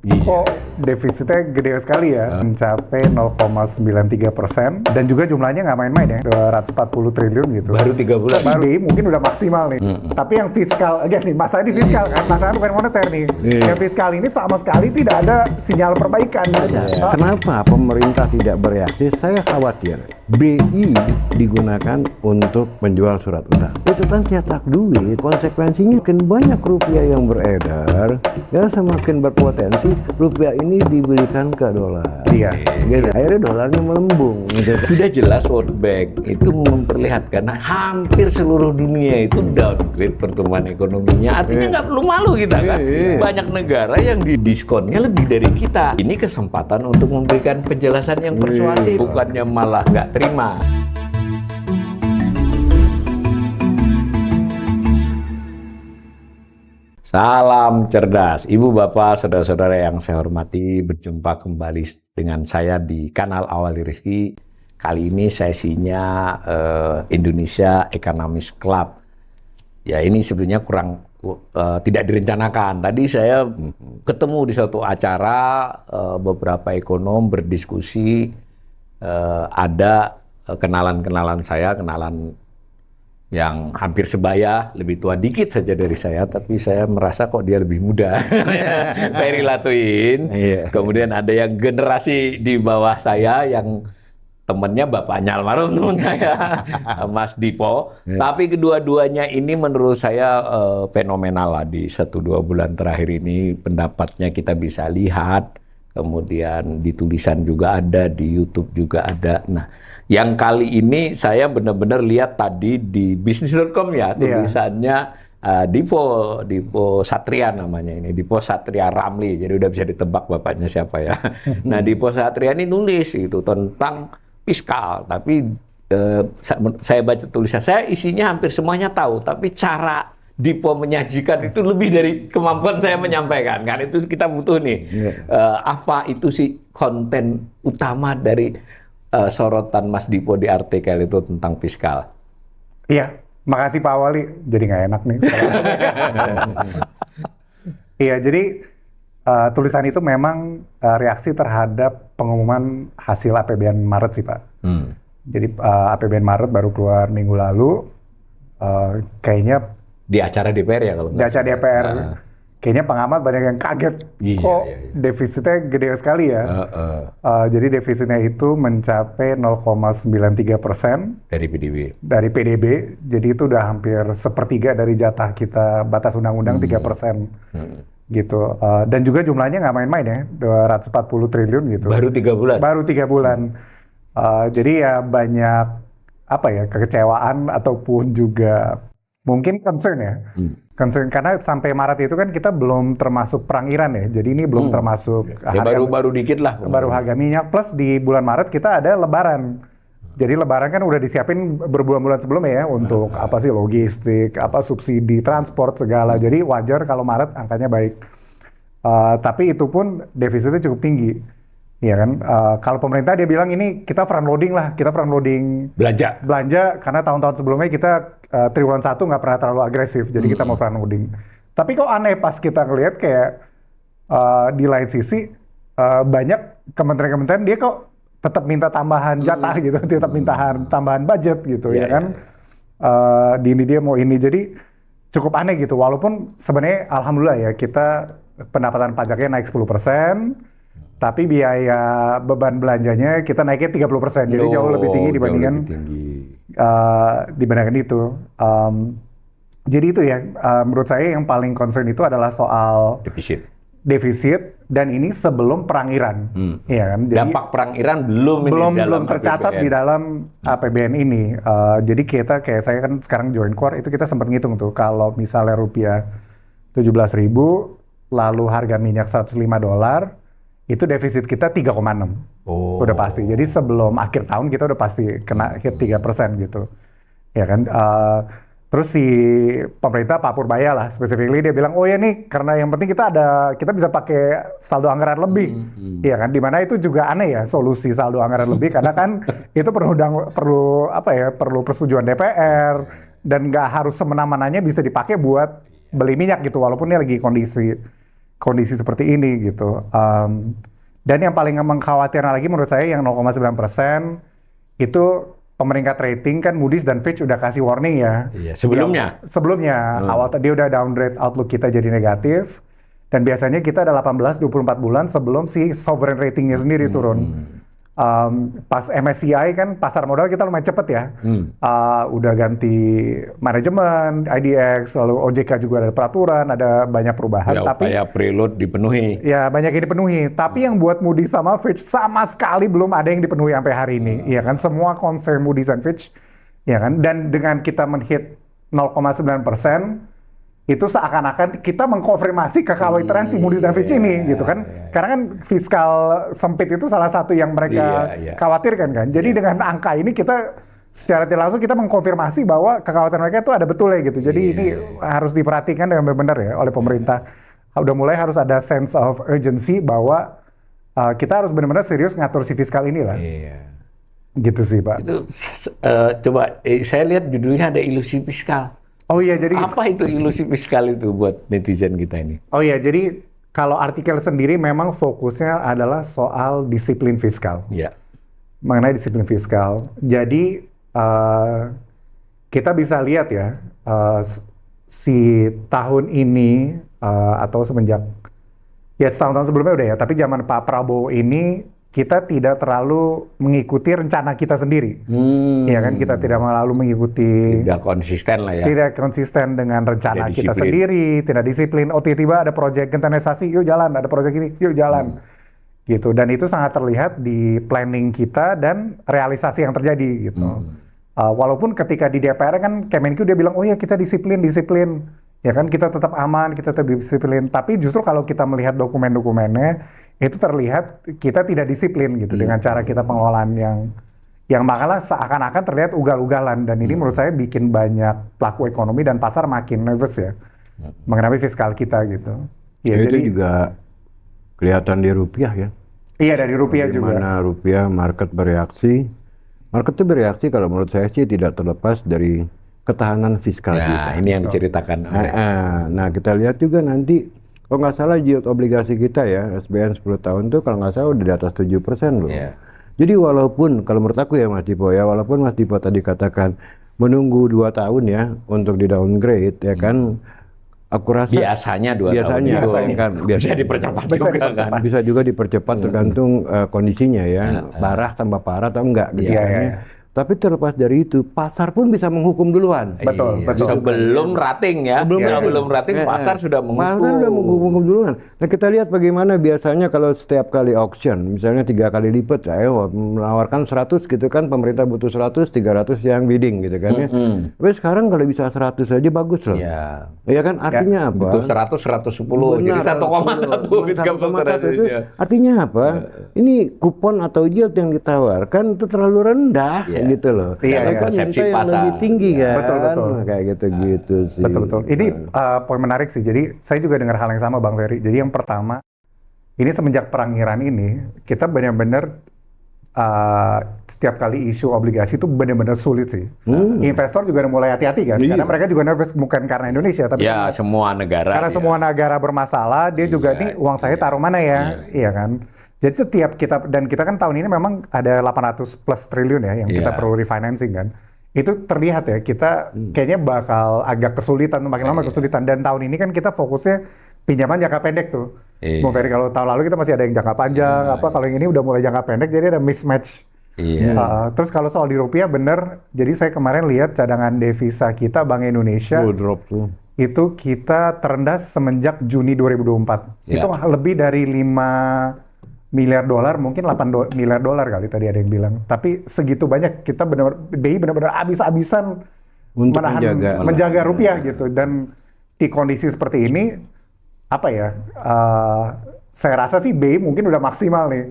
kok defisitnya gede sekali ya, mencapai 0,93%, dan juga jumlahnya nggak main-main ya, 240 triliun gitu. Baru 3 bulan. Baru mungkin udah maksimal nih. Tapi yang fiskal, nih masalah di fiskal kan, masalah bukan moneter nih. Yang fiskal ini sama sekali tidak ada sinyal perbaikan. Kenapa pemerintah tidak bereaksi? Saya khawatir BI digunakan untuk menjual surat utang. Itu kan cetak duit, konsekuensinya makin banyak rupiah yang beredar, ya semakin berpotensi rupiah ini dibelikan ke dolar. Iya. Gitu. Akhirnya dolarnya melembung. Gitu. Sudah jelas World Bank itu memperlihatkan hampir seluruh dunia itu downgrade pertumbuhan ekonominya. Artinya nggak perlu malu kita kan. Banyak negara yang didiskonnya lebih dari kita. Ini kesempatan untuk memberikan penjelasan yang persuasif, bukannya malah nggak terima. Salam cerdas, Ibu Bapak, saudara-saudara yang saya hormati, berjumpa kembali dengan saya di kanal Awali Rezeki. Kali ini sesinya Indonesia Economist Club. Ya ini sebenarnya kurang tidak direncanakan. Tadi saya ketemu di suatu acara, beberapa ekonom berdiskusi, ada kenalan saya, kenalan yang hampir sebaya, lebih tua dikit saja dari saya, tapi saya merasa kok dia lebih muda. Ferry Latuin. Kemudian ada yang generasi di bawah saya yang temennya bapaknya almarhum teman saya, Mas Dipo. Tapi kedua-duanya ini menurut saya fenomenal lah di 1-2 bulan terakhir ini. Pendapatnya kita bisa lihat, kemudian di tulisan juga ada, di YouTube juga ada. Nah, yang kali ini saya benar-benar lihat tadi di bisnis.com ya, tulisannya Dipo Satria namanya ini, Dipo Satria Ramli. Jadi udah bisa ditebak bapaknya siapa ya. Nah, Dipo Satria ini nulis itu tentang fiskal, tapi saya baca tulisan, saya isinya hampir semuanya tahu, tapi cara Dipo menyajikan itu lebih dari kemampuan saya menyampaikan, kan itu kita butuh nih. Apa itu sih konten utama dari sorotan Mas Dipo di artikel itu tentang fiskal? Iya, makasih Pak Wali, jadi nggak enak nih. Iya, jadi tulisan itu memang reaksi terhadap pengumuman hasil APBN Maret sih Pak. Jadi APBN Maret baru keluar minggu lalu, kayaknya di acara DPR ya kalau nggak di acara DPR. Kayaknya pengamat banyak yang kaget, kok defisitnya gede sekali ya. Jadi defisitnya itu mencapai 0,93% dari PDB. Dari PDB, jadi itu udah hampir sepertiga dari jatah kita batas undang-undang 3%. Gitu. Dan juga jumlahnya nggak main-main ya, 240 triliun gitu. Baru 3 bulan? Baru 3 bulan. Jadi ya banyak kekecewaan ataupun juga mungkin concern ya. Concern karena sampai Maret itu kan kita belum termasuk perang Iran ya. Jadi ini belum termasuk baru dikit lah. Baru harga minyak, plus di bulan Maret kita ada lebaran. Jadi lebaran kan udah disiapin berbulan-bulan sebelumnya ya untuk apa sih logistik, apa subsidi transport segala. Jadi wajar kalau Maret angkanya baik. Tapi itu pun defisitnya cukup tinggi. Iya kan, kalau pemerintah dia bilang ini kita front loading lah, kita front loading belanja karena tahun-tahun sebelumnya kita triwulan 1 nggak pernah terlalu agresif, jadi kita mau front loading. Tapi kok aneh pas kita ngelihat kayak di lain sisi banyak kementerian-kementerian dia kok tetap minta tambahan jatah gitu, tetap minta tambahan budget gitu ya kan. Di ini dia mau ini, jadi cukup aneh gitu. Walaupun sebenarnya alhamdulillah ya kita pendapatan pajaknya naik 10%. Tapi biaya beban belanjanya kita naiknya 30%, jadi jauh lebih tinggi dibandingkan itu. Jadi itu ya, menurut saya yang paling concern itu adalah soal defisit dan ini sebelum perang Iran. Ya kan? Jadi, dampak perang Iran belum tercatat di dalam APBN ini. Jadi kita kayak saya kan sekarang join core itu kita sempat ngitung tuh kalau misalnya rupiah 17.000 lalu harga minyak $105. Itu defisit kita 3,6. Udah pasti. Jadi sebelum akhir tahun kita udah pasti kena hit 3% gitu. Ya kan. Terus si pemerintah Pak Purbaya lah specifically dia bilang, oh ya nih karena yang penting kita bisa pakai saldo anggaran lebih. Iya kan. Dimana itu juga aneh ya solusi saldo anggaran lebih karena kan itu perlu persetujuan DPR dan nggak harus semena-menanya bisa dipakai buat beli minyak gitu walaupun ini lagi kondisi kondisi seperti ini gitu. Dan yang paling mengkhawatirkan lagi menurut saya yang 0,9% itu pemeringkat rating kan Moody's dan Fitch udah kasih warning ya. Iya, sebelumnya. Sebelumnya awal tadi udah downgrade outlook kita jadi negatif. Dan biasanya kita ada 18-24 bulan sebelum si sovereign ratingnya sendiri turun. Pas MSCI kan pasar modal kita lumayan cepet ya. Udah ganti manajemen, IDX, lalu OJK juga ada peraturan, ada banyak perubahan. Ya, tapi upaya preload dipenuhi. ya banyak yang dipenuhi. Tapi yang buat Moody's sama Fitch sama sekali belum ada yang dipenuhi sampai hari ini. Ya kan semua concern Moody's dan Fitch. Ya kan dan dengan kita menhit 0,9%. Itu seakan-akan kita mengkonfirmasi kekhawatiran si Moody's dan Fitch ini gitu kan. Karena kan fiskal sempit itu salah satu yang mereka khawatirkan kan. Jadi dengan angka ini kita secara tidak langsung kita mengkonfirmasi bahwa kekhawatiran mereka itu ada betulnya gitu. Jadi ini harus diperhatikan dengan benar-benar ya oleh pemerintah. Udah mulai harus ada sense of urgency bahwa kita harus benar-benar serius ngatur si fiskal ini lah. Gitu sih Pak. Itu coba saya lihat judulnya ada ilusi fiskal. Oh iya, jadi apa itu ilusi fiskal itu buat netizen kita ini? Oh iya, jadi kalau artikel sendiri memang fokusnya adalah soal disiplin fiskal. Iya. Mengenai disiplin fiskal. Jadi kita bisa lihat ya si tahun ini atau semenjak ya tahun-tahun sebelumnya udah ya, tapi zaman Pak Prabowo ini kita tidak terlalu mengikuti rencana kita sendiri. Ya kan, kita tidak terlalu mengikuti. Tidak konsisten lah ya. Tidak konsisten dengan rencana Tidak kita disiplin. sendiri, tidak disiplin. Oh tiba-tiba ada proyek gentanisasi, yuk jalan. Ada proyek ini, yuk jalan. Gitu. Dan itu sangat terlihat di planning kita dan realisasi yang terjadi gitu. Walaupun ketika di DPR kan Kemenq dia bilang, oh ya kita disiplin. Ya kan kita tetap aman, kita tetap disiplin. Tapi justru kalau kita melihat dokumen-dokumennya, itu terlihat kita tidak disiplin gitu dengan cara kita pengelolaan yang malah seakan-akan terlihat ugal-ugalan. Dan ini menurut saya bikin banyak pelaku ekonomi dan pasar makin nervous ya mengenai fiskal kita gitu. Ya, itu juga kelihatan di rupiah ya. Iya, dari rupiah juga. Bagaimana rupiah market bereaksi. Market itu bereaksi kalau menurut saya sih tidak terlepas dari ketahanan fiskal kita. Ini yang diceritakan. Nah, kita lihat juga nanti, kalau nggak salah yield obligasi kita ya, SBN 10 tahun tuh kalau nggak salah udah di atas 7% loh. Jadi walaupun, kalau menurut aku ya Mas Dipo ya, walaupun Mas Dipo tadi katakan menunggu 2 tahun ya untuk di downgrade ya kan, aku rasa biasanya 2 tahun itu kan bisa dipercepat juga kan. Bisa juga dipercepat tergantung kondisinya ya, parah tambah parah atau enggak gitu ya. Tapi terlepas dari itu, pasar pun bisa menghukum duluan. Betul. Sebelum rating ya. Sebelum rating pasar sudah menghukum. Pasar sudah menghukum duluan. Nah kita lihat bagaimana biasanya kalau setiap kali auction, misalnya 3 kali lipat, saya menawarkan 100 gitu kan, pemerintah butuh 100, 300 yang bidding gitu kan ya. Tapi sekarang kalau bisa 100 aja bagus loh. Iya kan, artinya apa? Butuh 100, 110, jadi 1,1. Artinya apa? Ini kupon atau yield yang ditawarkan itu terlalu rendah. Gitu loh. Persepsi yang pasar. lebih tinggi kan. Betul. Kayak gitu sih. Betul. Ini poin menarik sih. Jadi saya juga dengar hal yang sama Bang Ferry. Jadi yang pertama, ini semenjak perang Iran ini, kita benar-benar setiap kali isu obligasi itu benar-benar sulit sih. Investor juga udah mulai hati-hati kan. Karena mereka juga nervous bukan karena Indonesia, tapi ya semua negara. karena semua negara bermasalah, dia juga nih uang saya taruh mana ya, iya kan. Jadi setiap kita kan tahun ini memang ada 800 plus triliun ya yang kita perlu refinancing kan. Itu terlihat ya kita kayaknya bakal agak kesulitan, makin lama kesulitan. Dan tahun ini kan kita fokusnya pinjaman jangka pendek tuh. Bung Ferry, kalau tahun lalu kita masih ada yang jangka panjang, kalau yang ini udah mulai jangka pendek jadi ada mismatch. Terus kalau soal di rupiah bener, jadi saya kemarin lihat cadangan devisa kita Bank Indonesia Drop tuh. itu kita terendah semenjak Juni 2024. Itu lebih dari 5 miliar dolar, mungkin 8 miliar dolar kali tadi ada yang bilang. Tapi segitu banyak kita BI benar-benar habis-habisan untuk menjaga rupiah gitu. Dan di kondisi seperti ini apa ya? Saya rasa sih BI mungkin udah maksimal nih.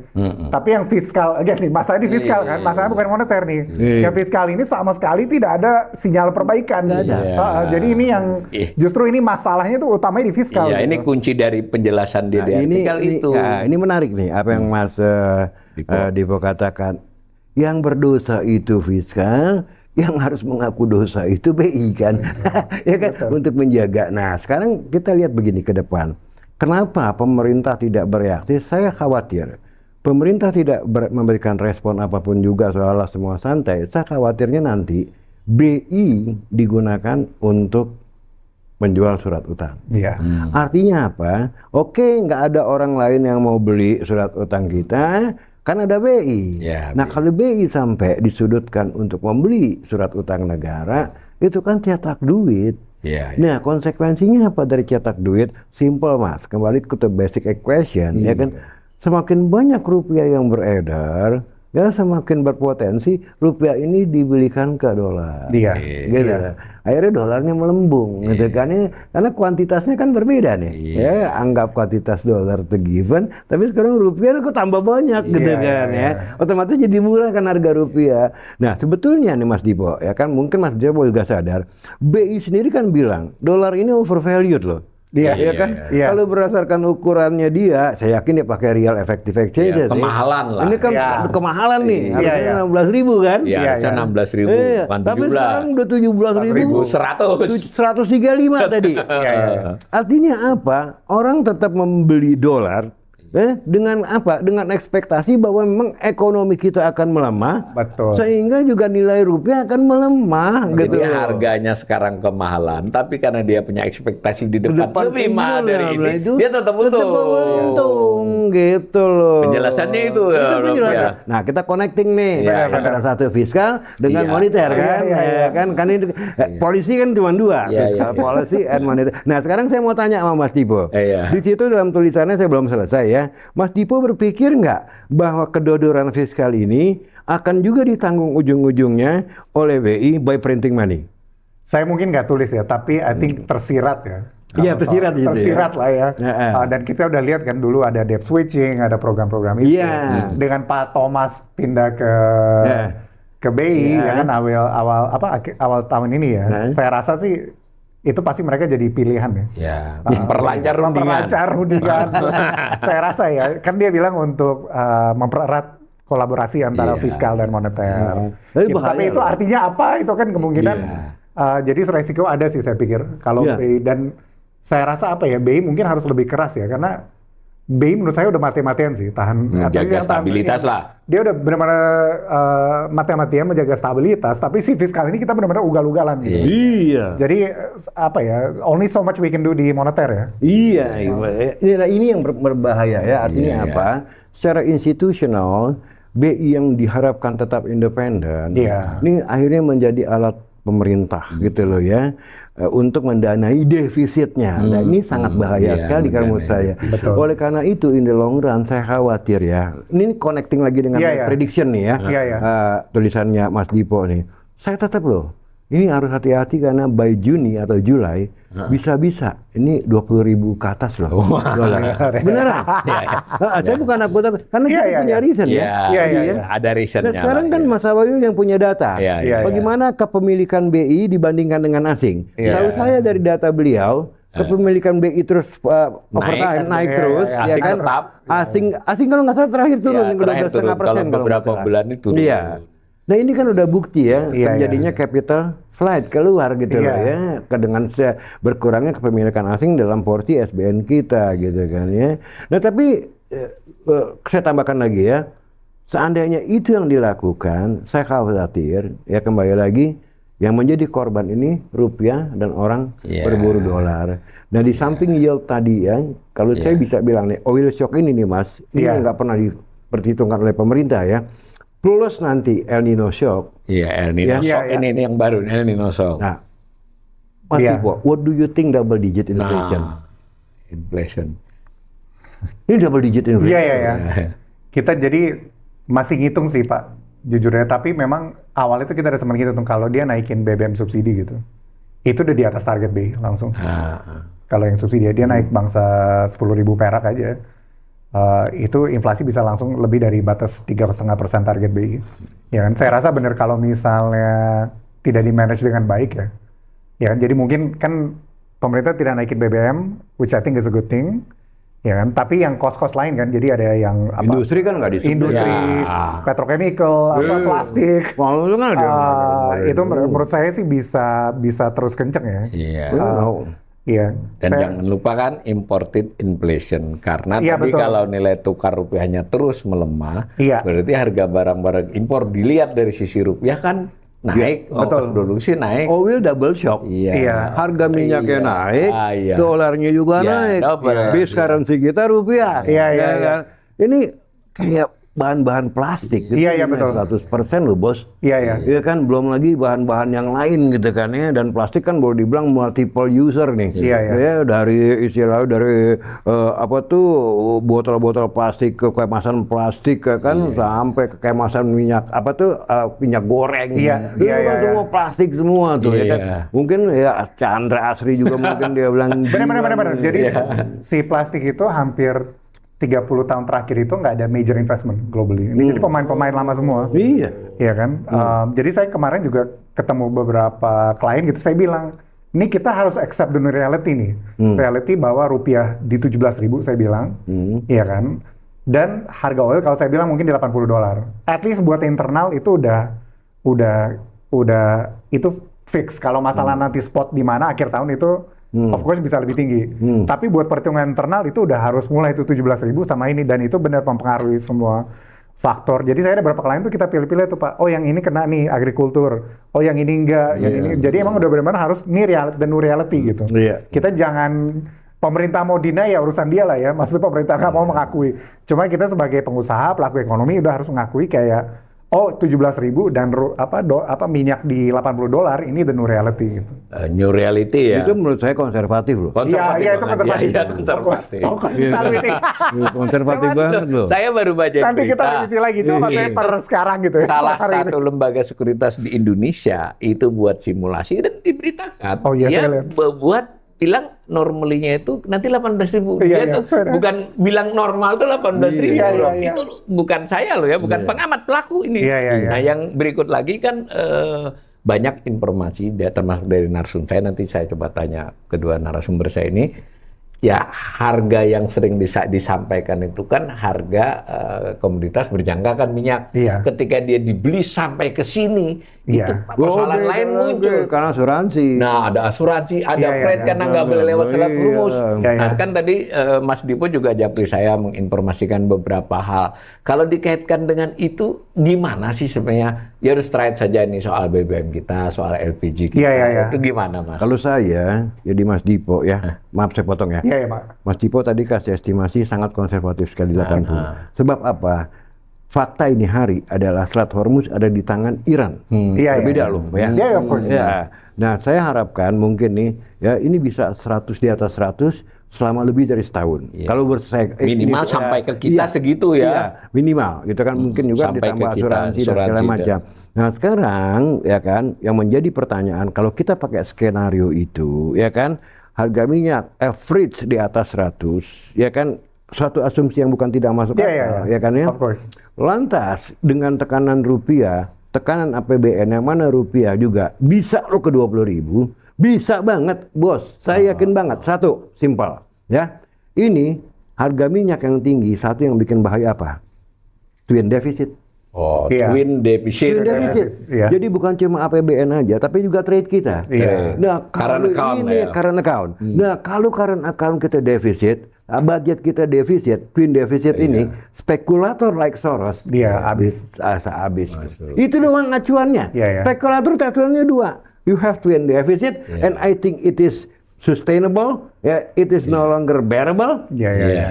Tapi yang fiskal, nih masalah di fiskal kan, masalahnya bukan moneter nih. Yang fiskal ini sama sekali tidak ada sinyal perbaikan. Jadi ini yang justru ini masalahnya tuh utamanya di fiskal. Iya, ini kunci dari penjelasan di artikel itu. Ini menarik nih apa yang Mas Dipo katakan. Yang berdosa itu fiskal, yang harus mengaku dosa itu BI kan. Ya kan, untuk menjaga. Nah, sekarang kita lihat begini ke depan. Kenapa pemerintah tidak bereaksi? Saya khawatir pemerintah tidak memberikan respon apapun juga soal semua santai. Saya khawatirnya nanti BI digunakan untuk menjual surat utang. Iya. Artinya apa? Oke, nggak ada orang lain yang mau beli surat utang kita, kan ada BI. Ya, Nah, kalau BI sampai disudutkan untuk membeli surat utang negara, itu kan cetak duit. Ya, ya. Nah, konsekuensinya apa dari cetak duit? Simple, Mas. Kembali ke the basic equation, ya kan? Semakin banyak rupiah yang beredar, ya semakin berpotensi rupiah ini dibelikan ke dolar. Iya. Gitu. Akhirnya dolarnya melembung, gitu kan? Karena kuantitasnya kan berbeda nih. Ya, anggap kuantitas dolar itu given, tapi sekarang rupiah kok tambah banyak, gitu kan ya. Otomatis jadi murah kan harga rupiah. Nah, sebetulnya nih Mas Dipo, ya kan mungkin Mas Dipo juga sadar, BI sendiri kan bilang dolar ini overvalued loh. Iya, Ya kan? iya. Kalau berdasarkan ukurannya dia, saya yakin dia pakai real effective exchange Iya, kemahalan lah. Ini kan Iya. kemahalan nih, Iya, harusnya iya. 16.000 kan? Ya, harusnya 16.000, Iya, bukan tapi 17. sekarang udah 17.000, 100. 135 tadi. Iya. Artinya apa? Orang tetap membeli dolar dengan apa? Dengan ekspektasi bahwa memang ekonomi kita akan melemah, Betul. sehingga juga nilai rupiah akan melemah, gitu. Jadi harganya sekarang kemahalan, tapi karena dia punya ekspektasi di depan lebih mahal dari ini, dia tetap untung. Gitu loh. Penjelasannya itu ya, penjelasan. ya. Nah, kita connecting nih Iya, antara satu fiskal dengan Iya. moneter kan, Iya. kan itu polisi kan cuma dua, Iya, fiskal iya. policy and moneter. Nah, sekarang saya mau tanya sama Mas Dipo. Iya. Di situ dalam tulisannya saya belum selesai ya. Mas Dipo berpikir nggak bahwa kedodoran fiskal ini akan juga ditanggung ujung-ujungnya oleh BI by printing money? Saya mungkin nggak tulis ya, tapi I think tersirat ya. Iya, tersirat gitu ya. Tersirat lah ya. Heeh. Dan kita udah lihat kan dulu ada debt switching, ada program-program itu. Iya. Dengan Pak Thomas pindah ke Iya. ke BI Iya. ya kan awal tahun ini ya. Nah. Saya rasa sih itu pasti mereka jadi pilihan ya. Ya, memperlancar rundingan. Memperlancar rundingan. Saya rasa ya, kan dia bilang untuk mempererat kolaborasi antara Iya. fiskal dan moneter. Tapi Tapi bahaya itu loh. artinya apa? Itu kan kemungkinan. Jadi resiko ada sih saya pikir kalau Iya. BI, dan saya rasa apa ya, BI mungkin harus lebih keras ya, karena BI menurut saya udah mati-matian sih tahan Menjaga stabilitas lah. Dia udah benar-benar mati-matian menjaga stabilitas, tapi si fiskal ini kita benar-benar ugal-ugalan gitu. Iya. Jadi apa ya, only so much we can do di moneter ya. Iya, ini yang berbahaya ya. Artinya Iya, apa? Secara institusional, BI yang diharapkan tetap independen, Iya. ini akhirnya menjadi alat pemerintah gitu loh ya, untuk mendanai defisitnya. Nah, ini sangat bahaya Iya, sekali kalau menurut saya. Betul. Oleh karena itu, in the long run saya khawatir ya. Ini connecting lagi dengan Iya, iya. prediction nih ya, Iya, iya. tulisannya Mas Dipo nih. Saya tetap loh. Ini harus hati-hati karena by Juni atau Julai bisa-bisa ini 20.000 ke atas loh dolar. Beneran? Saya bukan akut, karena Iya, kita iya, punya iya. reason ya. Iya, Tadi iya. Ada reasonnya Nah, sekarang lah, kan iya. Mas Awalil yang punya data. Iya, iya, Bagaimana kepemilikan BI dibandingkan dengan asing? Iya. Tahu saya dari data beliau, kepemilikan BI terus over time naik Iya, terus, iya, ya asing kan? tetap. Asing kalau nggak salah terakhir turun Ya, ke terakhir 12,5% turun. Kalau beberapa bulan ini turun. Iya. Nah, ini kan udah bukti ya, Iya, terjadinya capital flight keluar gitu Iya. loh ya, dengan berkurangnya kepemilikan asing dalam porsi SBN kita gitu kan ya. Nah, tapi saya tambahkan lagi ya, seandainya itu yang dilakukan, saya khawatir ya, kembali lagi yang menjadi korban ini rupiah dan orang Iya. berburu dolar. Nah, di samping yield tadi ya, kalau saya bisa bilang nih, oil shock ini nih Mas, ini Iya. nggak pernah diperhitungkan oleh pemerintah ya. Plus nanti El Nino shock. Iya, El Nino Iya, shock iya. ini yang baru, El Nino shock. Nah, Mas Iya. Dipo, what do you think double digit inflation? Inflation. Ini double digit inflation. Iya, iya, iya. Kita jadi masih ngitung sih Pak, jujurnya. Tapi memang awal itu kita ada sempat ngitung kalau dia naikin BBM subsidi gitu. Itu udah di atas target BI langsung. Kalau yang subsidi dia naik bangsa 10.000 perak aja. Itu inflasi bisa langsung lebih dari batas 3,5% target BI. Ya kan, saya rasa benar kalau misalnya tidak di-manage dengan baik ya. Ya kan, jadi mungkin kan pemerintah tidak naikin BBM, which I think is a good thing. Ya kan, tapi yang cost-cost lain kan, jadi ada yang apa? Industri kan nggak disebut. Industri, Ya. petrochemical, apa plastik. Wah, itu kan ada. Itu menurut saya sih bisa terus kenceng ya. Iya. Oh. Iya. Dan jangan lupa kan imported inflation, karena Iya, tadi betul. kalau nilai tukar rupiahnya terus melemah, Iya. berarti harga barang-barang impor dilihat dari sisi rupiah kan naik, ongkos produksi naik. Oil double shock. Iya. Harga minyaknya Iya. naik, Iya. dolarnya juga Iya, naik. double. Base currency kita rupiah. Iya, iya, Ya iya. kan? Ini kayak bahan-bahan plastik. Itu Iya, iya, naik betul. 100% loh bos. Iya, iya. Iya kan, belum lagi bahan-bahan yang lain gitu kan ya. Dan plastik kan boleh dibilang multiple user nih. Iya, iya. Ya, dari istilahnya dari apa tuh botol-botol plastik ke kemasan plastik ya kan, sampai ke kemasan minyak apa tuh minyak goreng. Iya, Itu iya, kan iya, semua plastik semua tuh ya kan. Iya. Mungkin ya Chandra Asri juga mungkin dia bilang Benar. Jadi Iya. si plastik itu hampir 30 tahun terakhir itu nggak ada major investment globally. Ini jadi pemain-pemain lama semua. Iya. Iya kan? Jadi saya kemarin juga ketemu beberapa klien gitu, saya bilang, ini kita harus accept the new reality nih. Reality bahwa rupiah di 17.000 saya bilang, iya kan? Dan harga oil kalau saya bilang mungkin di $80. At least buat internal itu udah itu fix. Kalau masalah nanti spot di mana akhir tahun itu of course bisa lebih tinggi. Tapi buat perhitungan internal itu udah harus mulai itu 17.000 sama ini, dan itu benar mempengaruhi semua faktor. Jadi saya ada beberapa klien tuh kita pilih-pilih tuh Pak. Oh yang ini kena nih agrikultur. Oh yang ini enggak. Yang ini. Jadi emang udah benar-benar harus ini the new reality gitu. Iya. Kita jangan pemerintah mau deny ya urusan dia lah ya. Maksudnya pemerintah nggak mau mengakui. Cuma kita sebagai pengusaha, pelaku ekonomi udah harus mengakui kayak oh 17.000 dan minyak di $80 ini the new reality gitu. New reality ya. Itu menurut saya konservatif loh. Iya itu konservatif. Iya, konservatif. Oh, konservatif. Konservatif Cuman banget loh. Saya baru baca Nanti kita berita. revisi lagi, coba Iya. per sekarang gitu ya. Salah hari ini. satu lembaga sekuritas di Indonesia itu buat simulasi dan diberitakan. Oh iya, dia saya lihat. buat bilang normalinya itu nanti 18.000. Iya, Dia iya, tuh saya lihat. bukan bilang normal tuh 18.000 Iya, loh. iya, iya. Itu bukan saya loh ya, bukan pengamat, pelaku ini. Iya, iya, iya. Nah, yang berikut lagi kan banyak informasi termasuk dari narsum saya, nanti saya coba tanya kedua narasumber saya ini. Ya, harga yang sering disampaikan itu kan harga komoditas berjangka kan minyak. Iya. Ketika dia dibeli sampai ke sini, Iya. itu persoalan lain muncul. Karena asuransi. Nah, ada asuransi, ada Iya, iya, freight iya. karena nggak boleh lewat Selat Iya. Hormuz. Iya, iya. Nah, kan tadi Mas Dipo juga japri saya menginformasikan beberapa hal. Kalau dikaitkan dengan itu, gimana sih sebenarnya? Ya harus straight saja nih soal BBM kita, soal LPG kita. Iya, iya, iya. Itu gimana, Mas? Kalau saya, jadi Mas Dipo ya, maaf saya potong ya. Iya ya Pak. Mas Dipo tadi kasih estimasi sangat konservatif sekali 80. Sebab apa? Fakta ini hari adalah Selat Hormuz ada di tangan Iran. Iya, Berbeda iya. loh ya. Iya, of course. Ya. Nah, saya harapkan mungkin nih ya ini bisa 100 di atas 100 selama lebih dari setahun. Kalau Minimal sampai ke kita segitu ya. Iya, minimal gitu kan, mungkin juga Sampai ditambah ke kita, asuransi dan segala asuransi macam. Nah, sekarang ya kan yang menjadi pertanyaan, kalau kita pakai skenario itu ya kan, harga minyak average di atas 100 ya kan, suatu asumsi yang bukan tidak masuk Iya, akal iya. ya kan ya. Of course. Lantas dengan tekanan rupiah, tekanan APBN yang mana rupiah juga bisa lo ke 20.000, bisa banget bos. Saya yakin banget. Satu, simpel ya. Ini harga minyak yang tinggi, satu yang bikin bahaya apa? Twin deficit. Oh, Iya. twin deficit. Twin deficit. Iya. Jadi bukan cuma APBN aja, tapi juga trade kita. Iya. Nah, kalau Current account ini ya. current account. Nah, kalau current account kita defisit, budget kita defisit, twin deficit ini, spekulator like Soros, Dia habis. habis. Itu doang acuannya. Iya, iya. Spekulator acuannya dua. You have twin deficit, and I think it is sustainable. It is no longer bearable. Iya, iya. Iya.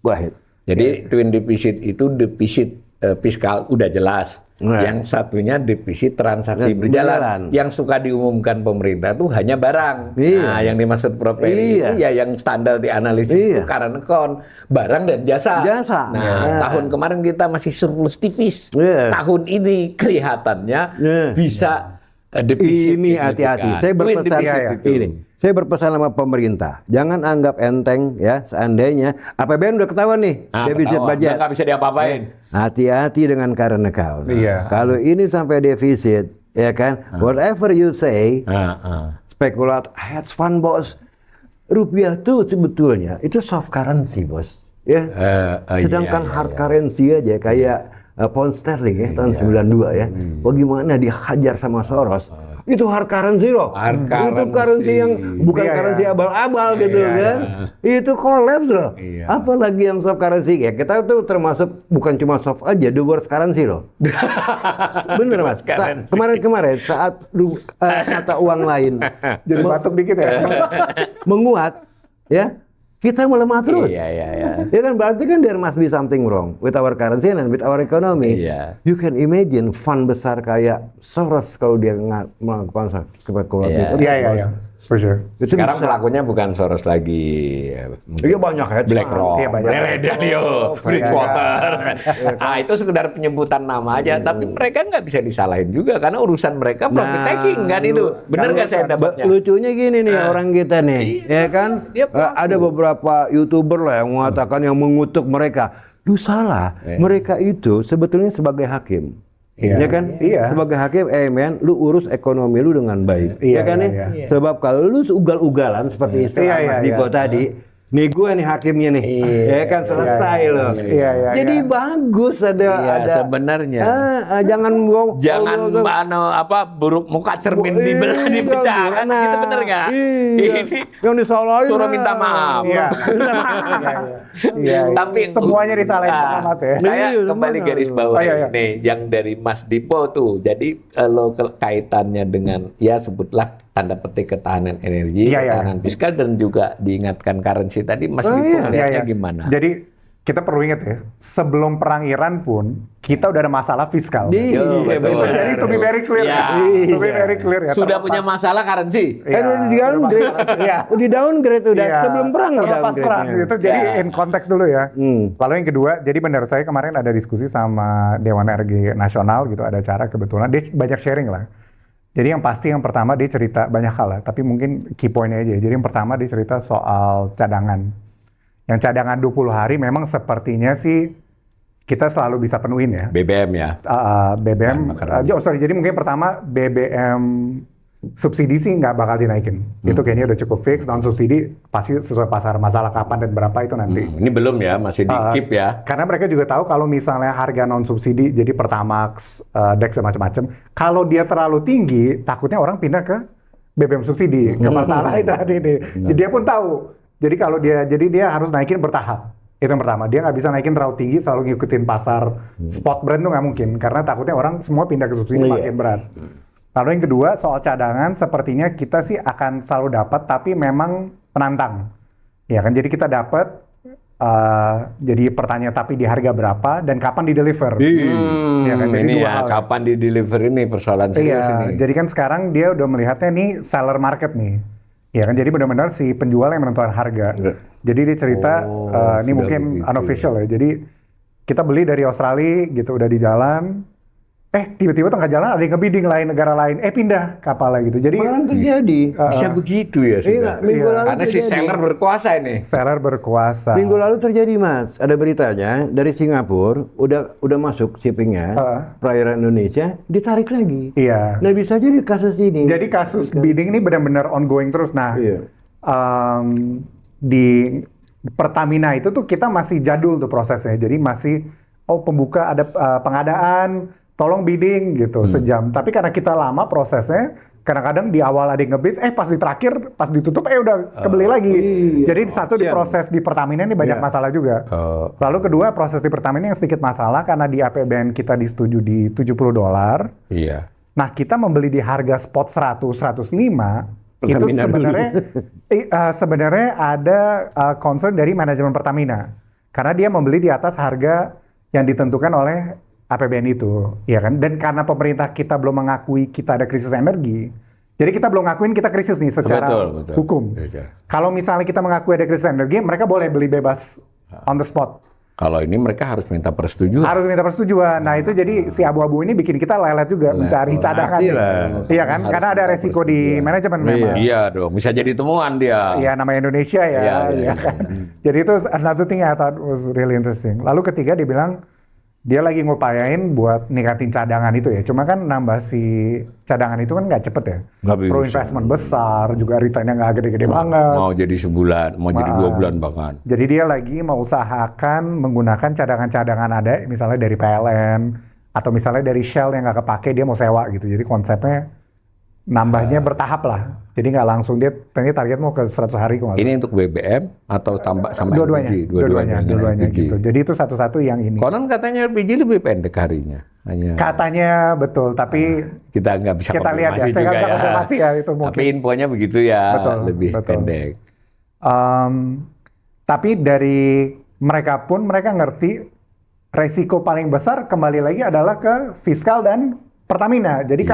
Go ahead. Jadi twin deficit itu defisit fiskal udah jelas. Nah. Yang satunya defisit transaksi Berjalan. berjalan. Yang suka diumumkan pemerintah tuh hanya barang. Iya. Nah, yang dimaksud Prof. Peri Iya. itu ya yang standar dianalisis Iya. itu current account, barang dan jasa. Jasa. Nah, Iya. tahun kemarin kita masih surplus tipis. Iya. Tahun ini kelihatannya Iya. bisa defisit. Ini gitu hati-hati. kan. Saya Twin berpesan deficit itu. ini. Saya berpesan sama pemerintah, jangan anggap enteng ya. Seandainya APBN udah ketahuan nih, defisit ketahuan. budget. Udah nggak bisa diapa-apain. Hati-hati dengan current account. Iya. Kalau ini sampai defisit, ya kan, whatever you say, spekulat, hedge fund bos, rupiah tuh sebetulnya itu soft currency bos. Ya. Sedangkan iya, hard currency aja kayak pound sterling ya tahun 92 ya. Bagaimana dihajar sama Soros? itu hard currency loh. Hard Itu currency. currency yang bukan Iya, currency iya. abal-abal gitu Iya, kan. Itu collapse loh. Iya. Apalagi yang soft currency ya, kita tuh termasuk bukan cuma soft aja, the worst currency loh. Bener Mas. Kemarin-kemarin saat mata uang lain Jadi batuk dikit ya. menguat, ya kita melemah terus. Iya. Ya kan berarti kan there must be something wrong with our currency and with our economy. Iya. You can imagine fund besar kayak Soros kalau dia melakukan spekulasi. Iya. For sure. Itu Sekarang bisa. pelakunya bukan Soros lagi. Iya banyak hedge fund. BlackRock, Iya, banyak. Daniel, Bridgewater. Itu sekedar penyebutan nama aja, tapi mereka nggak bisa disalahin juga karena urusan mereka profit taking kan itu. Bener nggak saya dapatnya? Lucunya gini nih orang kita nih, ya kan? Dia pelaku. Ada beberapa YouTuber lah yang mengatakan yang mengutuk mereka. Lu salah. Mereka itu sebetulnya sebagai hakim. Iya. Ya kan? Iya. Sebagai hakim, men, lu urus ekonomi lu dengan baik. Iya, ya kan iya, nih? iya. Sebab kalau lu ugal-ugalan seperti istilah Iya, Mas iya, Diko iya. tadi, nih gue nih hakimnya nih. Ya kan selesai loh. Iya. Jadi bagus ada Iya, ada sebenarnya. jangan Jangan buruk muka cermin dibelah dipecahkan Nah, gitu bener nggak? Iya. Ini Yang disalahin suruh minta maaf. Iya. Iya. Tapi semuanya disalahin Nah, Pak Ahmad ya. Saya Iya, kembali semuanya. garis bawah Oh, iya. nih yang dari Mas Dipo tuh. Jadi kalau kaitannya dengan ya sebutlah tanda petik ketahanan energi, Iya, iya. ketahanan fiskal dan juga diingatkan currency tadi Mas Dipo iya. melihatnya Iya. gimana? Jadi kita perlu ingat ya, sebelum perang Iran pun kita udah ada masalah fiskal. Iya, betul. Jadi to be very clear, Iya. to be very clear ya. Sudah terlepas- punya masalah currency. Iya, udah di downgrade. Iya. Udah di downgrade udah Iya, sebelum perang udah terlepas perang downgrade-nya. gitu. Jadi Iya. in konteks dulu ya. Lalu yang kedua, jadi benar saya kemarin ada diskusi sama Dewan Energi Nasional gitu, ada acara kebetulan dia banyak sharing lah. Jadi yang pasti yang pertama dia cerita banyak hal lah, tapi mungkin key point-nya aja. Jadi yang pertama dia cerita soal cadangan. Yang cadangan 20 hari memang sepertinya sih kita selalu bisa penuhin ya. BBM ya. BBM, makanan. jadi mungkin pertama BBM subsidi sih nggak bakal dinaikin. Itu kayaknya udah cukup fix. Non subsidi pasti sesuai pasar, masalah kapan dan berapa itu nanti. Ini belum ya, masih di keep ya. Karena mereka juga tahu kalau misalnya harga non subsidi, jadi Pertamax, Dex dan macam-macam, kalau dia terlalu tinggi, takutnya orang pindah ke BBM subsidi, ke Pertalite tadi nih. Jadi dia pun tahu. Jadi kalau dia harus naikin bertahap. Itu yang pertama. Dia nggak bisa naikin terlalu tinggi, selalu ngikutin pasar spot brand tuh nggak mungkin. Karena takutnya orang semua pindah ke subsidi makin berat. Lalu yang kedua soal cadangan, sepertinya kita sih akan selalu dapat, tapi memang penantang. Ya kan, jadi kita dapat. Jadi pertanyaan tapi di harga berapa dan kapan di deliver? Ya kan, jadi Ini dua ya, hal. kapan di deliver ini persoalan serius Iya, ini. jadi kan sekarang dia udah melihatnya nih seller market nih. Ya kan, jadi benar-benar si penjual yang menentukan harga. Jadi dia cerita, ini sudah mungkin begitu. unofficial ya. Jadi kita beli dari Australia gitu, udah di jalan. Tiba-tiba tengah jalan ada yang ngebidding lain, negara lain. Pindah kapalnya gitu. Jadi Malah terjadi. Bisa begitu ya sudah. minggu lalu Karena si terjadi. seller berkuasa ini. seller berkuasa. Minggu lalu terjadi Mas, ada beritanya dari Singapura udah masuk shippingnya perairan Indonesia ditarik lagi. Iya. Nah bisa jadi kasus ini. Jadi kasus bidding ini benar-benar ongoing terus. Nah, Iya. di Pertamina itu tuh kita masih jadul tuh prosesnya. Jadi masih pembuka ada pengadaan, tolong bidding gitu sejam. Tapi karena kita lama prosesnya, kadang-kadang di awal ada yang ngebid, pas di terakhir, pas ditutup, udah kebeli lagi. Jadi satu di proses di Pertamina ini banyak masalah juga. Lalu kedua proses di Pertamina yang sedikit masalah karena di APBN kita disetujui di $70. Iya. Nah, kita membeli di harga spot 100-105, itu Pertamina sebenarnya ada concern dari manajemen Pertamina. Karena dia membeli di atas harga yang ditentukan oleh APBN itu, ya kan? Dan karena pemerintah kita belum mengakui kita ada krisis energi, jadi kita belum ngakuin kita krisis nih secara Betul. hukum. Iya. Kalau misalnya kita mengakui ada krisis energi, mereka boleh beli bebas on the spot. Kalau ini mereka harus minta persetujuan. Harus minta persetujuan. Nah itu jadi si abu-abu ini bikin kita lelet juga mencari cadangan. nih. Iya kan? Harus Karena ada minta resiko di manajemen memang. Iya dong, bisa jadi temuan dia. Iya namanya Indonesia ya. Iya, iya. Iya kan? Jadi itu another thing I thought was really interesting. Lalu ketiga dia bilang dia lagi ngupayain buat ningkatin cadangan itu ya. Cuma kan nambah si cadangan itu kan nggak cepet ya. Nggak bisa. Perlu investment besar, juga returnnya nggak gede-gede banget. Mau jadi sebulan, mau jadi 2 bulan bahkan. Jadi dia lagi mengusahakan menggunakan cadangan-cadangan ada, misalnya dari PLN, atau misalnya dari Shell yang nggak kepake dia mau sewa gitu. Jadi konsepnya nambahnya bertahap lah. Jadi nggak langsung dia target mau ke 100 hari kok. Ini untuk BBM atau tambah sama LPG? Dua-duanya gitu. Jadi itu satu-satu yang ini. Konon katanya LPG lebih pendek harinya. Katanya betul, tapi kita nggak bisa kita lihat ya. Saya nggak bisa konfirmasi ya itu mungkin. Tapi infonya begitu ya, lebih pendek. Tapi dari mereka pun mereka ngerti resiko paling besar kembali lagi adalah ke fiskal dan Pertamina. Jadi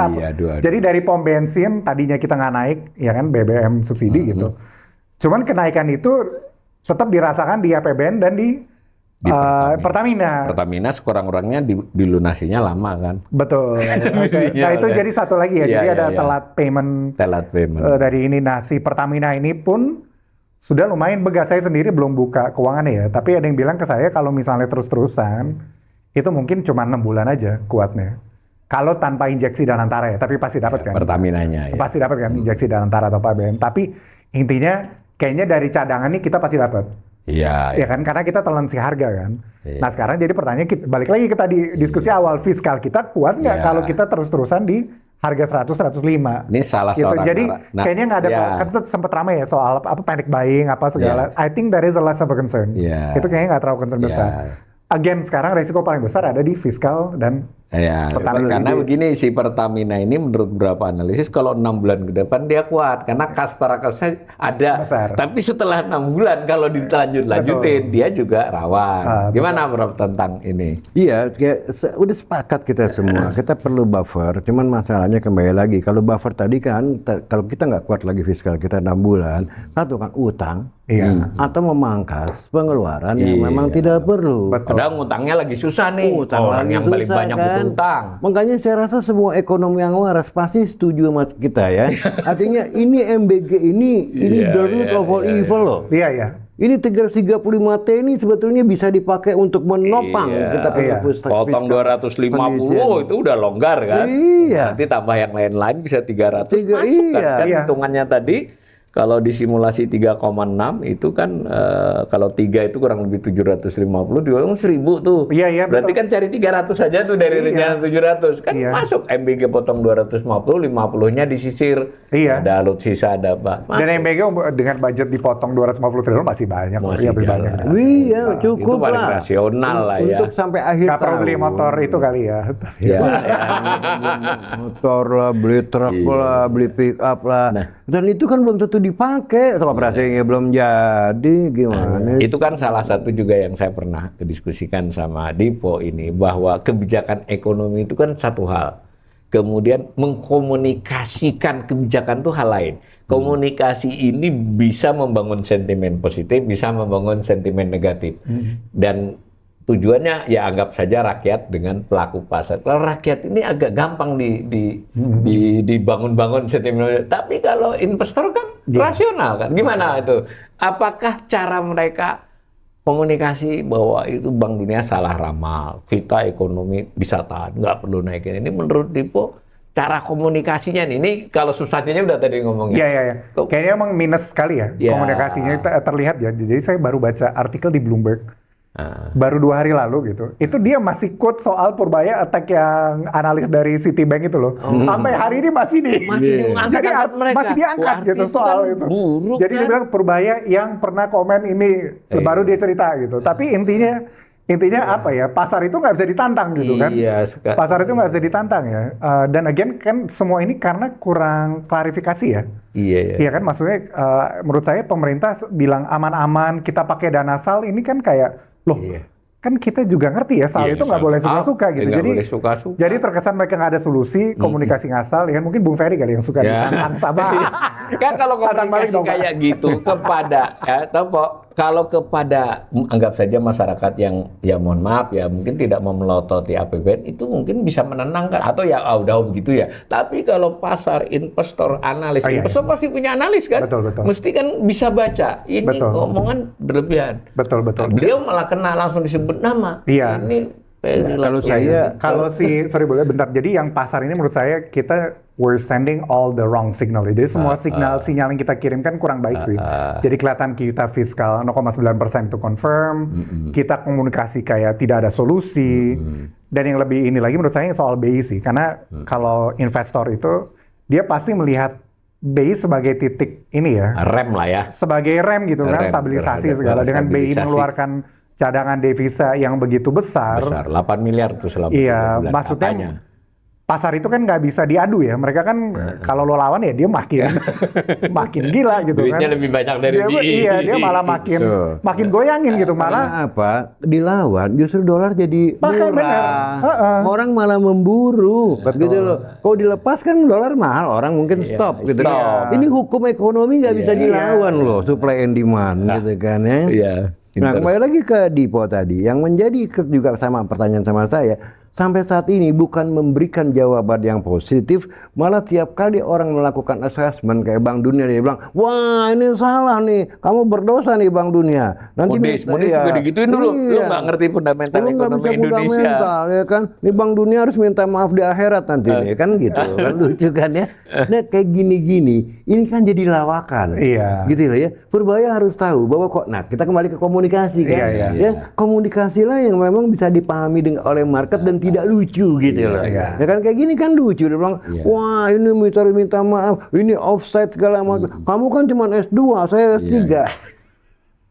jadi dari pom bensin tadinya kita nggak naik, ya kan BBM subsidi gitu. Cuman kenaikan itu tetap dirasakan di APBN dan di Pertamina. Pertamina sekurang-kurangnya dilunasinya lama kan. Betul. Nah itu jadi satu lagi ya. Jadi ada telat payment. Dari ini si Pertamina ini pun sudah lumayan begas. Saya sendiri belum buka keuangannya ya. Tapi ada yang bilang ke saya kalau misalnya terus-terusan itu mungkin cuma 6 bulan aja kuatnya. Kalau tanpa injeksi dan antara ya, tapi pasti dapat kan? Pertaminanya ya. Pasti dapat kan injeksi dan antara atau APBN. Tapi intinya kayaknya dari cadangan ini kita pasti dapat. Iya. Ya kan, karena kita telan si harga kan. Nah sekarang jadi pertanyaan balik lagi kita di diskusi awal, fiskal kita kuat nggak kalau kita terus-terusan di harga 100-105. Ini salah gitu. seorang. Jadi kayaknya nggak ada kan sempat ramai ya soal apa panic buying apa segala. I think that is a less of a concern. Itu kayaknya nggak terlalu concern besar. Again, sekarang resiko paling besar ada di fiskal dan Pertamina. Karena begini, si Pertamina ini menurut beberapa analisis kalau 6 bulan ke depan dia kuat karena kas terakasnya ada besar. Tapi setelah 6 bulan kalau dilanjutin dia juga rawan. Gimana Prof tentang ini? Iya, udah sepakat kita semua. Kita perlu buffer. Cuman masalahnya kembali lagi kalau buffer tadi kan kalau kita nggak kuat lagi fiskal kita 6 bulan, satu kan utang. Atau memangkas pengeluaran yang memang tidak perlu. Padahal ngutangnya lagi susah nih. Orang yang paling banyak kan? berutang. Makanya saya rasa semua ekonomi yang waras pasti setuju sama kita ya. Artinya ini MBG ini the root of all evil loh. Iya. Ini 335T ini sebetulnya bisa dipakai untuk menopang kita punya potong 250 itu udah longgar kan. Nanti tambah yang lain-lain bisa 300 masuk kan hitungannya tadi. Kalau disimulasi 3,6 itu kan kalau 3 itu kurang lebih 750, diulang 1000 tuh. Iya, berarti kan cari 300 saja tuh dari rencana 700. Kan masuk MBG potong 250, 50-nya disisir. Ada alutsista, ada apa. Masuk. Dan MBG dengan budget dipotong 250 triliun masih banyak. Masih banyak. Iya, cukup itu paling rasional lah ya. Untuk sampai akhir tahun. Gak perlu beli motor itu kali ya. Motor lah, beli truk lah, beli pick up lah. Dan itu kan belum tentu dipakai, atau operasinya belum jadi, gimana? Itu kan salah satu juga yang saya pernah diskusikan sama Dipo ini, bahwa kebijakan ekonomi itu kan satu hal. Kemudian mengkomunikasikan kebijakan itu hal lain. Komunikasi ini bisa membangun sentimen positif, bisa membangun sentimen negatif. Dan tujuannya ya anggap saja rakyat dengan pelaku pasar. Kalau rakyat ini agak gampang dibangun-bangun sentimen. Tapi kalau investor kan rasional kan. Gimana itu? Apakah cara mereka komunikasi bahwa itu Bank Dunia salah ramal, kita ekonomi bisa tahan, nggak perlu naikin. Ini menurut Dipo cara komunikasinya nih, ini kalau substansinya udah tadi ngomongnya. Iya. Kayaknya emang minus sekali ya komunikasinya terlihat ya. Jadi saya baru baca artikel di Bloomberg. Baru 2 hari lalu gitu. Itu dia masih quote soal Purbaya attack yang analis dari Citibank itu loh. Sampai hari ini masih diangkat. Jadi masih diangkat gitu soal itu. Buruk, jadi dia bilang Purbaya yang pernah komen ini baru dia cerita gitu. Tapi intinya apa ya? Pasar itu nggak bisa ditantang gitu kan. Pasar itu nggak bisa ditantang ya. Dan again kan semua ini karena kurang klarifikasi ya. Iya kan, maksudnya menurut saya pemerintah bilang aman-aman kita pakai dana SAL ini kan kayak kan kita juga ngerti ya SAL itu nggak boleh suka-suka gitu. Jadi terkesan mereka nggak ada solusi, komunikasi ngasal. Ya kan mungkin Bung Ferry kali yang suka ditantang sama. Kan kalau komunikasi kayak gitu kepada kalau kepada anggap saja masyarakat yang ya mohon maaf ya mungkin tidak mau melototi APBN itu mungkin bisa menenangkan atau ya udah begitu ya. Tapi kalau pasar, investor, analis, investor pasti punya analis kan? Betul. Mesti kan bisa baca. Ini omongan berlebihan. Betul. Beliau malah kena langsung disebut nama. Iya. Kalau sorry boleh bentar. Jadi yang pasar ini menurut saya we're sending all the wrong signal. Jadi semua sinyal yang kita kirimkan kurang baik sih. Jadi kelihatan kita fiskal 0,9% itu confirm. Kita komunikasi kayak tidak ada solusi. Dan yang lebih ini lagi menurut saya soal BI sih. Karena kalau investor itu dia pasti melihat BI sebagai titik ini ya, Rem lah ya. sebagai rem gitu kan, Rem stabilisasi terhadap segala. Dengan BI stabilisasi. mengeluarkan cadangan devisa yang begitu besar, 8 miliar tuh selama 3 iya, bulan maksudnya katanya. pasar itu kan nggak bisa diadu ya. Mereka kan kalau lo lawan ya dia makin makin gila gitu Duitnya kan. lebih banyak dari Dia, BI. iya, dia malah makin makin goyangin gitu, malah Karena apa? Dilawan justru dolar jadi Bahkan murah. bener. Orang malah memburu gitu loh. Kalau dilepas kan dolar mahal, orang mungkin stop gitu. stop. Ini hukum ekonomi nggak bisa dilawan loh, supply and demand gitu kan ya. Iya. Nah, kembali lagi ke Dipo tadi, yang menjadi juga sama pertanyaan sama saya, sampai saat ini bukan memberikan jawaban yang positif, malah tiap kali orang melakukan assessment kayak Bank Dunia, dia bilang, wah ini salah nih, kamu berdosa nih Bank Dunia. Moody's iya, juga digituin dulu, lu nggak ngerti fundamental lu nggak ekonomi bisa Indonesia. fundamental, ya kan? Nih Bank Dunia harus minta maaf di akhirat nanti nih, kan gitu, kan lucu kan ya. Nah kayak gini-gini, ini kan jadi lawakan, Iya. gitu loh ya. Purbaya harus tahu bahwa kok, nah kita kembali ke komunikasi kan, Iya, ya komunikasilah yang memang bisa dipahami oleh market dan tidak lucu gitu loh. iya. Ya kan kayak gini kan lucu, dia bilang, wah ini minta maaf, ini offside segala macam. Kamu kan cuma S2, saya S3.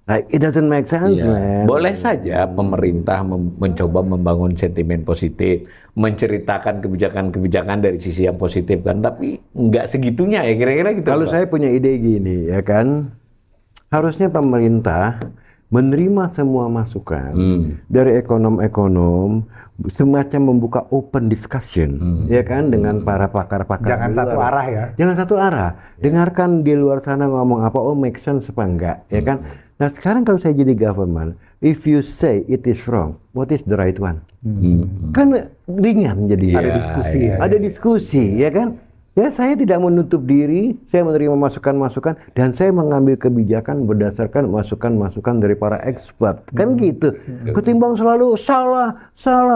Nah, it doesn't make sense, man. Boleh saja pemerintah mencoba membangun sentimen positif, menceritakan kebijakan-kebijakan dari sisi yang positif kan, tapi nggak segitunya ya kira-kira gitu. Kalau Pak. saya punya ide gini, ya kan, harusnya pemerintah menerima semua masukan dari ekonom-ekonom, semacam membuka open discussion, ya kan, dengan para pakar-pakar. jangan di satu luar. arah ya. Jangan satu arah. Dengarkan di luar sana ngomong apa, oh make sense apa enggak, ya kan. Nah sekarang kalau saya jadi government, if you say it is wrong, what is the right one? Kan ringan jadi. Ada diskusi ya. Ada diskusi, ya kan. Ya saya tidak menutup diri, saya menerima masukan-masukan dan saya mengambil kebijakan berdasarkan masukan-masukan dari para expert. Kan gitu. Ketimbang selalu salah,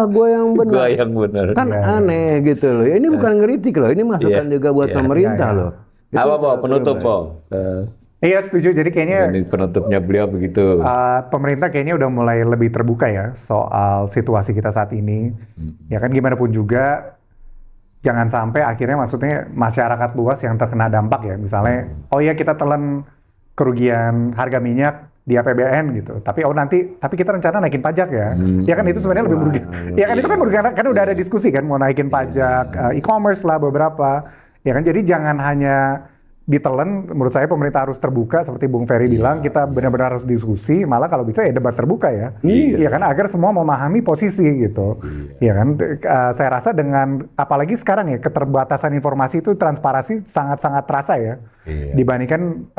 gue yang benar. Gua yang benar. Kan aneh gitu loh. Ya, ini bukan ngeritik loh, ini masukan juga buat pemerintah loh. Itu Apa Po? Penutup Po? Iya setuju. Jadi kayaknya Ini penutupnya beliau begitu. pemerintah kayaknya udah mulai lebih terbuka ya soal situasi kita saat ini. Ya kan gimana pun juga jangan sampai akhirnya maksudnya masyarakat luas yang terkena dampak ya. Misalnya, oh ya kita telan kerugian harga minyak di APBN gitu. Tapi tapi kita rencana naikin pajak ya. Ya kan itu sebenarnya lebih merugikan. Ya kan itu kan merugikan, kan udah ada diskusi kan mau naikin pajak e-commerce lah beberapa. Ya kan jadi jangan hanya ditelan, menurut saya pemerintah harus terbuka seperti Bung Ferry bilang, kita benar-benar harus diskusi, malah kalau bisa ya debat terbuka ya. Iya kan, agar semua memahami posisi gitu. Iya kan, saya rasa dengan, apalagi sekarang ya, keterbatasan informasi itu transparansi sangat-sangat terasa ya, dibandingkan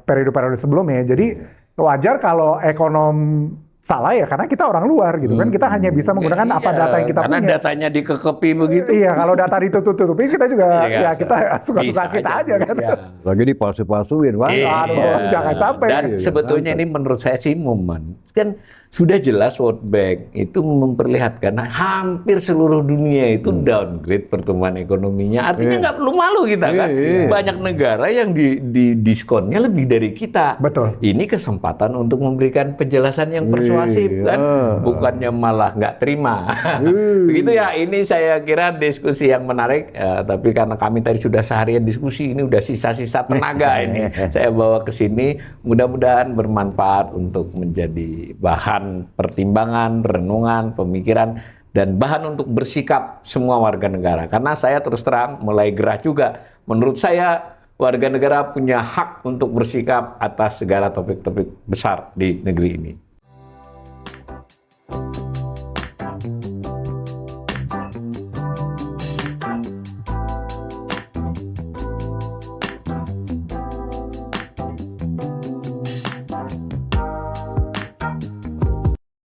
periode-periode sebelumnya. Jadi wajar kalau ekonom salah ya, karena kita orang luar gitu kan, kita hanya bisa menggunakan apa data yang kita karena punya. datanya dikekepi begitu. Iya, kalau data ditutup-tutupin kita juga, Iya, ya kita suka-suka bisa kita aja kan. Iya. Lagi dipalsu-palsuin, wah. Aduh, jangan sampai. Dan sebetulnya ini menurut saya sih momen. Kan sudah jelas World Bank itu memperlihatkan hampir seluruh dunia itu downgrade pertumbuhan ekonominya. Artinya nggak perlu malu kita kan. Banyak negara yang di diskonnya lebih dari kita. Betul. Ini kesempatan untuk memberikan penjelasan yang persuasif kan. Bukannya malah nggak terima. Begitu ya, ini saya kira diskusi yang menarik. Tapi karena kami tadi sudah seharian diskusi, ini udah sisa-sisa tenaga ini. Saya bawa ke sini, mudah-mudahan bermanfaat untuk menjadi bahan pertimbangan, renungan, pemikiran, dan bahan untuk bersikap semua warga negara. Karena saya terus terang mulai gerah juga. Menurut saya warga negara punya hak untuk bersikap atas segala topik-topik besar di negeri ini.